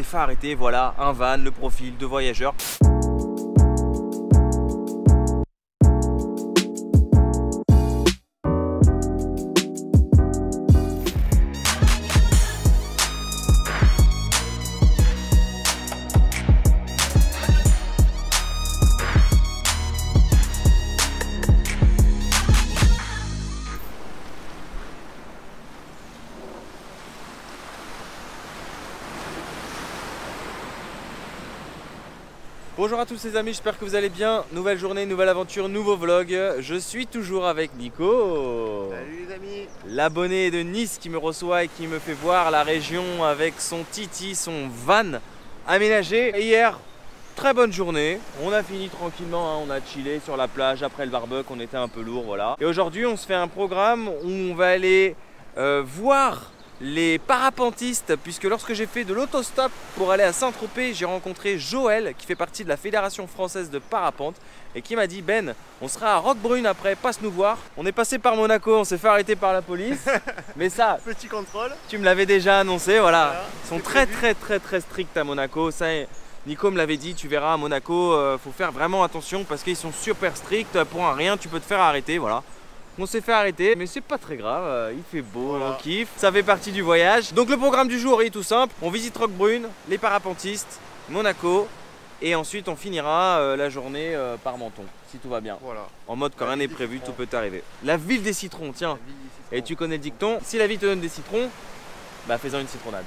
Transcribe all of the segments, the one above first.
s'est fait arrêter, voilà, un van, le profil de voyageurs. Bonjour à tous les amis, j'espère que vous allez bien. Nouvelle journée, nouvelle aventure, nouveau vlog. Je suis toujours avec Nico. Salut les amis. L'abonné de Nice qui me reçoit et qui me fait voir la région avec son Titi, son van aménagé. Et hier, très bonne journée. On a fini tranquillement, hein. On a chillé sur la plage après le barbecue, on était un peu lourd, voilà. Et aujourd'hui, on se fait un programme où on va aller voir les parapentistes, puisque lorsque j'ai fait de l'autostop pour aller à Saint-Tropez, j'ai rencontré Joël qui fait partie de la Fédération Française de Parapente et qui m'a dit: Ben, on sera à Roquebrune après, passe nous voir. On est passé par Monaco, on s'est fait arrêter par la police, mais ça, petit contrôle. Tu me l'avais déjà annoncé, voilà. Ils sont très prévu. stricts à Monaco, ça, Nico me l'avait dit, tu verras à Monaco, faut faire vraiment attention parce qu'ils sont super stricts, pour un rien tu peux te faire arrêter, voilà. On s'est fait arrêter, mais c'est pas très grave, il fait beau, voilà. On kiffe, ça fait partie du voyage. Donc le programme du jour est tout simple, on visite Roquebrune, les parapentistes, Monaco, et ensuite on finira la journée par Menton, si tout va bien. Voilà. En mode quand rien n'est prévu, tout peut arriver. La ville des citrons, tiens, et tu connais le dicton, si la vie te donne des citrons, bah fais-en une citronnade.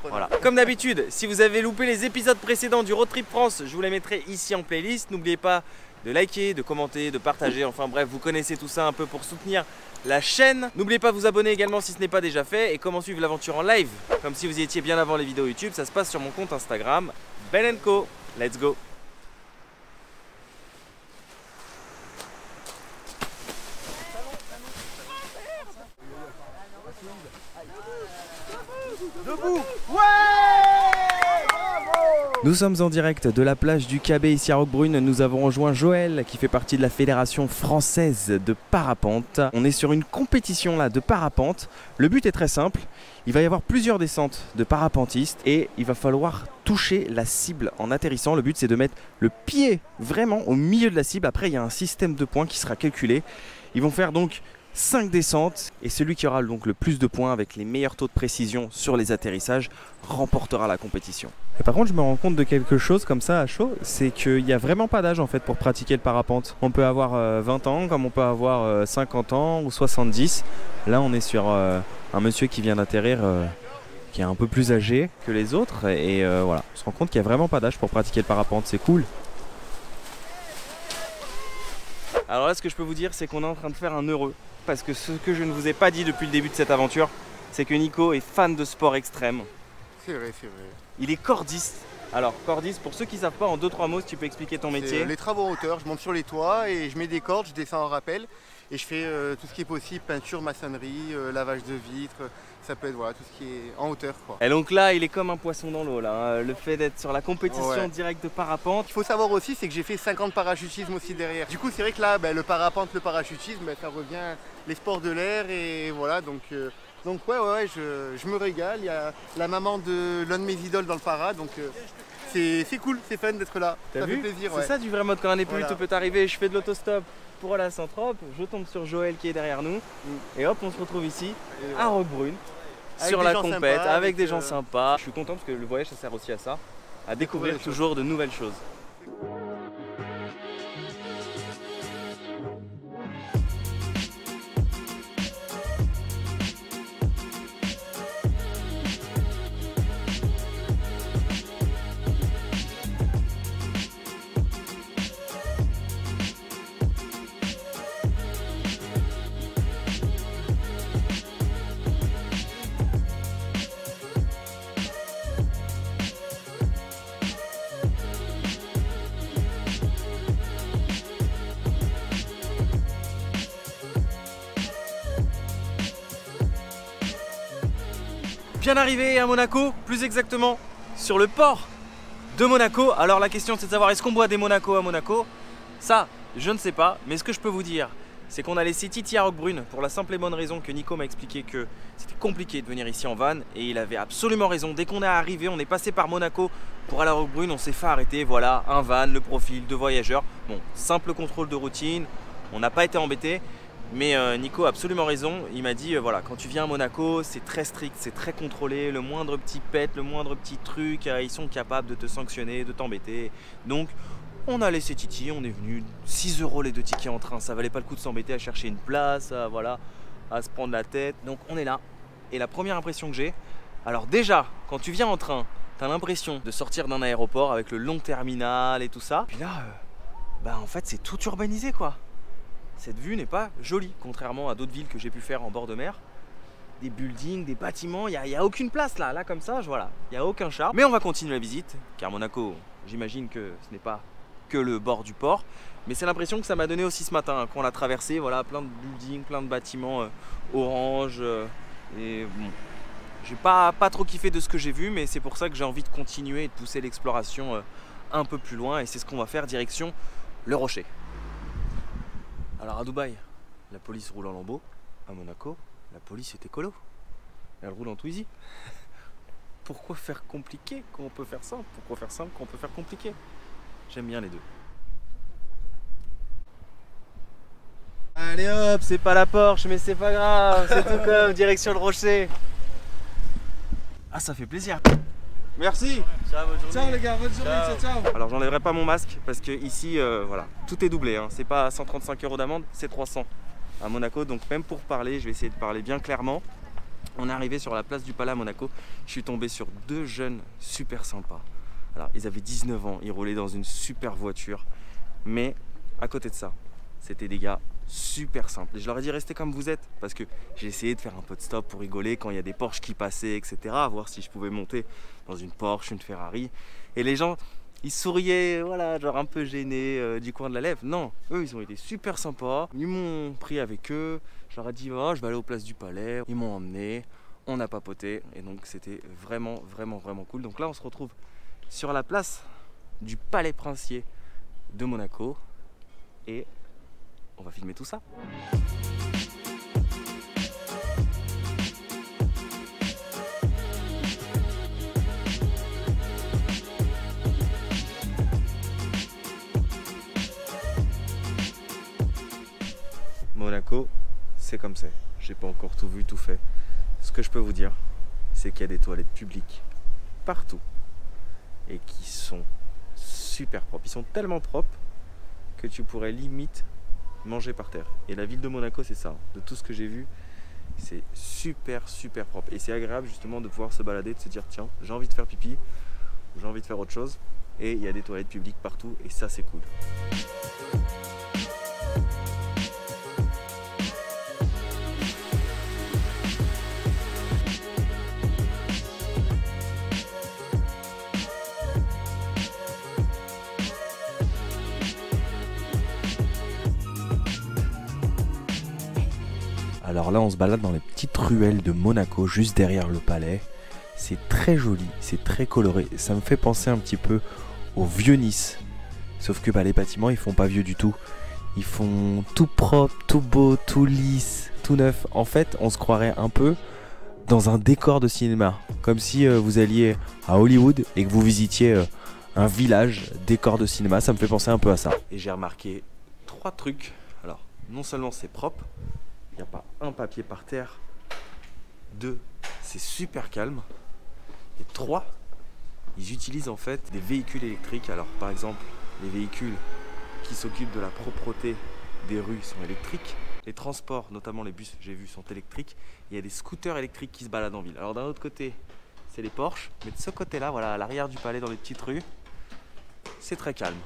Voilà. Comme d'habitude, si vous avez loupé les épisodes précédents du Road Trip France, je vous les mettrai ici en playlist. N'oubliez pas de liker, de commenter, de partager, enfin bref, vous connaissez tout ça un peu pour soutenir la chaîne. N'oubliez pas de vous abonner également si ce n'est pas déjà fait. Et comment suivre l'aventure en live, comme si vous y étiez bien avant les vidéos YouTube, ça se passe sur mon compte Instagram, Ben & Co. Let's go. Debout. Ouais. Nous sommes en direct de la plage du Cabet ici à Roquebrune. Nous avons rejoint Joël qui fait partie de la Fédération Française de Parapente. On est sur une compétition là de parapente. Le but est très simple. Il va y avoir plusieurs descentes de parapentistes et il va falloir toucher la cible en atterrissant. Le but c'est de mettre le pied vraiment au milieu de la cible. Après il y a un système de points qui sera calculé. Ils vont faire donc 5 descentes et celui qui aura donc le plus de points avec les meilleurs taux de précision sur les atterrissages remportera la compétition. Et par contre je me rends compte de quelque chose comme ça à chaud, c'est qu'il n'y a vraiment pas d'âge en fait pour pratiquer le parapente. On peut avoir 20 ans comme on peut avoir 50 ans ou 70. Là on est sur un monsieur qui vient d'atterrir qui est un peu plus âgé que les autres et voilà, on se rend compte qu'il n'y a vraiment pas d'âge pour pratiquer le parapente, c'est cool. Alors là ce que je peux vous dire c'est qu'on est en train de faire un heureux. Parce que ce que je ne vous ai pas dit depuis le début de cette aventure, c'est que Nico est fan de sport extrême. C'est vrai, c'est vrai. Il est cordiste. Alors cordiste, pour ceux qui ne savent pas, en 2-3 mots, si tu peux expliquer ton métier. Les travaux en hauteur, je monte sur les toits et je mets des cordes, je descends en rappel et je fais tout ce qui est possible, peinture, maçonnerie, lavage de vitres, ça peut être voilà, tout ce qui est en hauteur, quoi. Et donc là, il est comme un poisson dans l'eau là, hein. Le fait d'être sur la compétition directe de parapente. Il faut savoir aussi, c'est que j'ai fait 50 parachutisme aussi derrière. Du coup, c'est vrai que là, le parapente, le parachutisme, ça revient les sports de l'air et voilà, donc ouais, je me régale. Il y a la maman de l'un de mes idoles dans le para, donc c'est cool, c'est fun d'être là. Ça fait plaisir. C'est ça du vrai mode quand on est plus, voilà. Tout peut arriver. Je fais de l'autostop pour aller à Saint-Tropez, je tombe sur Joël qui est derrière nous et hop, on se retrouve ici à Roquebrune sur la compète avec des gens sympas. Je suis content parce que le voyage ça sert aussi à ça, à découvrir toujours de nouvelles choses. Bien arrivé à Monaco, plus exactement sur le port de Monaco. Alors la question c'est de savoir est-ce qu'on boit des Monaco à Monaco? Ça, je ne sais pas, mais ce que je peux vous dire, c'est qu'on a laissé Titi à Roquebrune pour la simple et bonne raison que Nico m'a expliqué que c'était compliqué de venir ici en van et il avait absolument raison. Dès qu'on est arrivé, on est passé par Monaco pour aller à Roquebrune, on s'est fait arrêter, voilà, un van, le profil de voyageur. Bon, simple contrôle de routine, on n'a pas été embêté. Mais Nico a absolument raison, il m'a dit voilà, quand tu viens à Monaco, c'est très strict, c'est très contrôlé, le moindre petit pet, le moindre petit truc, ils sont capables de te sanctionner, de t'embêter. Donc on a laissé Titi, on est venu, 6 € les 2 tickets en train, ça valait pas le coup de s'embêter à chercher une place, voilà, à se prendre la tête. Donc on est là, et la première impression que j'ai, alors déjà, quand tu viens en train, tu as l'impression de sortir d'un aéroport avec le long terminal et tout ça. Puis là, en fait c'est tout urbanisé quoi. Cette vue n'est pas jolie, contrairement à d'autres villes que j'ai pu faire en bord de mer. Des buildings, des bâtiments, il n'y a aucune place là comme ça, voilà, il n'y a aucun charme. Mais on va continuer la visite, car Monaco, j'imagine que ce n'est pas que le bord du port. Mais c'est l'impression que ça m'a donné aussi ce matin, quand on l'a traversé, voilà, plein de buildings, plein de bâtiments orange. Et bon, j'ai pas trop kiffé de ce que j'ai vu, mais c'est pour ça que j'ai envie de continuer et de pousser l'exploration un peu plus loin. Et c'est ce qu'on va faire, direction le Rocher. Alors à Dubaï, la police roule en lambeaux. À Monaco, la police est écolo. Elle roule en Twizy. Pourquoi faire compliqué quand on peut faire simple? Pourquoi faire simple quand on peut faire compliqué? J'aime bien les deux. Allez hop, c'est pas la Porsche, mais c'est pas grave. C'est tout comme direction le Rocher. Ah, ça fait plaisir. Merci. Ciao, bonne journée. Ciao les gars, bonne journée, ciao. Alors j'enlèverai pas mon masque parce que ici, voilà, tout est doublé. Hein. C'est pas 135 € d'amende, c'est 300 à Monaco. Donc même pour parler, je vais essayer de parler bien clairement. On est arrivé sur la place du Palais à Monaco. Je suis tombé sur 2 jeunes super sympas. Alors ils avaient 19 ans, ils roulaient dans une super voiture. Mais à côté de ça, c'était des gars super simples. Et je leur ai dit restez comme vous êtes parce que j'ai essayé de faire un peu de stop pour rigoler quand il y a des Porsche qui passaient, etc. Voir si je pouvais monter dans une Porsche, une Ferrari. Et les gens, ils souriaient, voilà, genre un peu gênés du coin de la lèvre. Non, eux, ils ont été super sympas. Ils m'ont pris avec eux. Je leur ai dit oh, je vais aller aux places du Palais. Ils m'ont emmené. On a papoté. Et donc c'était vraiment cool. Donc là, on se retrouve sur la place du Palais Princier de Monaco. Et on va filmer tout ça. Monaco, c'est comme c'est. J'ai pas encore tout vu, tout fait. Ce que je peux vous dire, c'est qu'il y a des toilettes publiques partout et qui sont super propres. Ils sont tellement propres que tu pourrais limite manger par terre. Et la ville de Monaco, c'est ça. De tout ce que j'ai vu, c'est super propre. Et c'est agréable justement de pouvoir se balader, de se dire tiens, j'ai envie de faire pipi, ou j'ai envie de faire autre chose. Et il y a des toilettes publiques partout et ça, c'est cool. Alors là on se balade dans les petites ruelles de Monaco juste derrière le palais. C'est très joli, c'est très coloré. Ça me fait penser un petit peu au vieux Nice. Sauf que les bâtiments ils font pas vieux du tout. Ils font tout propre, tout beau, tout lisse, tout neuf. En fait on se croirait un peu dans un décor de cinéma. Comme si vous alliez à Hollywood et que vous visitiez un village décor de cinéma. Ça me fait penser un peu à ça. Et j'ai remarqué 3 trucs. Alors non seulement c'est propre, il n'y a pas un papier par terre. 2, c'est super calme. Et 3, ils utilisent en fait des véhicules électriques. Alors par exemple, les véhicules qui s'occupent de la propreté des rues sont électriques. Les transports, notamment les bus, j'ai vu, sont électriques. Il y a des scooters électriques qui se baladent en ville. Alors d'un autre côté, c'est les Porsche. Mais de ce côté-là, voilà, à l'arrière du palais, dans les petites rues, c'est très calme.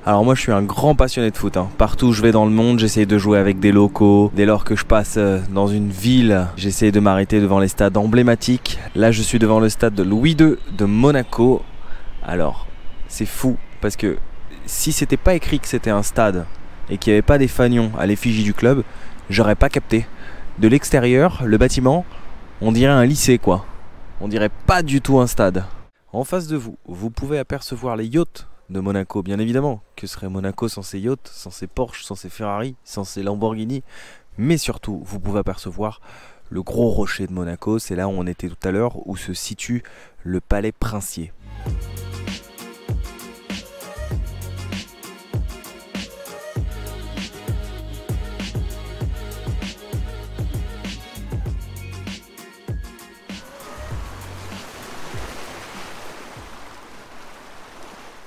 Alors moi je suis un grand passionné de foot, hein. Partout où je vais dans le monde, j'essaye de jouer avec des locaux. Dès lors que je passe dans une ville, j'essaye de m'arrêter devant les stades emblématiques. Là je suis devant le stade de Louis II de Monaco. Alors c'est fou parce que si c'était pas écrit que c'était un stade et qu'il n'y avait pas des fanions à l'effigie du club, j'aurais pas capté. De l'extérieur, le bâtiment, on dirait un lycée quoi. On dirait pas du tout un stade. En face de vous, vous pouvez apercevoir les yachts de Monaco, bien évidemment. Que serait Monaco sans ses yachts, sans ses Porsche, sans ses Ferrari, sans ses Lamborghini. Mais surtout, vous pouvez apercevoir le gros rocher de Monaco. C'est là où on était tout à l'heure, où se situe le palais princier.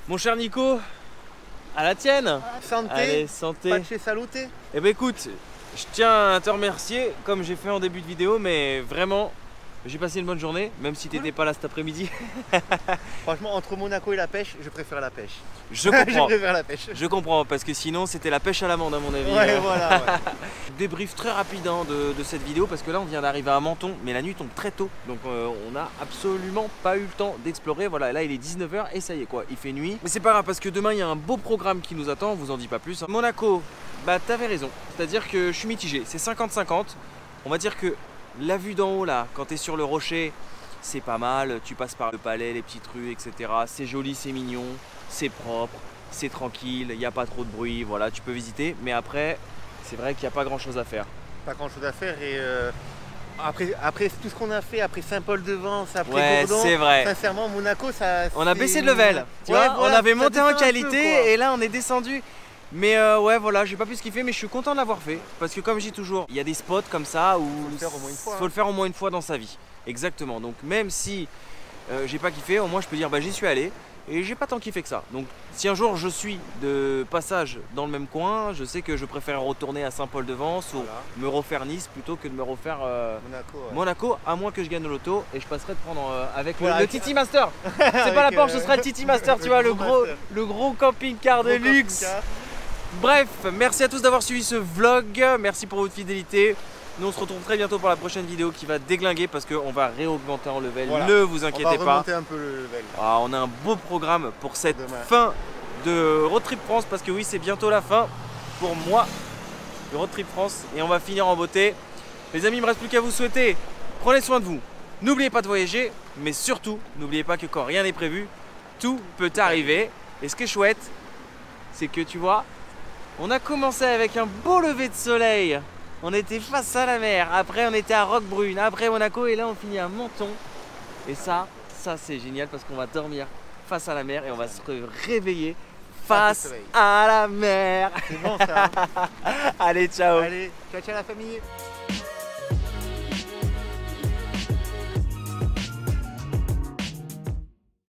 Mon cher Nico, à la tienne. Santé. Allez, santé. Pace salute. Eh ben écoute, je tiens à te remercier, comme j'ai fait en début de vidéo, mais vraiment, j'ai passé une bonne journée, même si t'étais pas là cet après-midi. Franchement, entre Monaco et la pêche, je préfère la pêche. Je comprends. Je préfère la pêche. Je comprends, parce que sinon c'était la pêche à l'amande à mon avis. Ouais, voilà. Ouais. Débrief très rapide hein, de cette vidéo, parce que là on vient d'arriver à Menton, mais la nuit tombe très tôt, donc on n'a absolument pas eu le temps d'explorer. Voilà, là il est 19 h et ça y est quoi, il fait nuit. Mais c'est pas grave, parce que demain il y a un beau programme qui nous attend, on vous en dit pas plus. Monaco, bah t'avais raison, c'est-à-dire que je suis mitigé, c'est 50-50. On va dire que la vue d'en haut là, quand t'es sur le rocher, c'est pas mal, tu passes par le palais, les petites rues, etc. C'est joli, c'est mignon, c'est propre, c'est tranquille, il n'y a pas trop de bruit, voilà, tu peux visiter. Mais après, c'est vrai qu'il n'y a pas grand chose à faire. Pas grand chose à faire et après tout ce qu'on a fait, après Saint-Paul-de-Vence, après Ouais, Gourdon, c'est vrai. sincèrement Monaco ça... On a baissé de level, tu vois, voilà, on avait ça monté en descend un qualité peu, et là on est descendu. Mais ouais voilà, j'ai pas pu kiffer, mais je suis content de l'avoir fait. Parce que comme je dis toujours, il y a des spots comme ça où Faut le faire au moins une fois, faut le faire au moins une fois dans sa vie. Exactement, donc même si j'ai pas kiffé, au moins je peux dire bah j'y suis allé et j'ai pas tant kiffé que ça. Donc si un jour je suis de passage dans le même coin, je sais que je préfère retourner à Saint-Paul-de-Vence ou me refaire Nice plutôt que de me refaire Monaco, ouais. Monaco, à moins que je gagne le loto et je passerai de prendre avec Voilà, le Titi Master. C'est pas la Porsche, ce sera le Titi Master, tu vois, le gros camping-car de luxe. Bref, merci à tous d'avoir suivi ce vlog, merci pour votre fidélité. Nous on se retrouve très bientôt pour la prochaine vidéo qui va déglinguer parce qu'on va réaugmenter en level, voilà. Ne vous inquiétez on va remonter un peu le level. Ah, on a un beau programme pour cette fin de Road Trip France parce que oui c'est bientôt la fin pour moi de Road Trip France et on va finir en beauté. Les amis, il me reste plus qu'à vous souhaiter, prenez soin de vous, n'oubliez pas de voyager, mais surtout n'oubliez pas que quand rien n'est prévu, tout peut arriver. Et ce qui est chouette, c'est que tu vois, on a commencé avec un beau lever de soleil. On était face à la mer, après on était à Roquebrune, après Monaco et là on finit à Menton. Et ça c'est génial parce qu'on va dormir face à la mer et on va se réveiller face à la mer. C'est bon ça. Allez, ciao. Allez, ciao ciao la famille.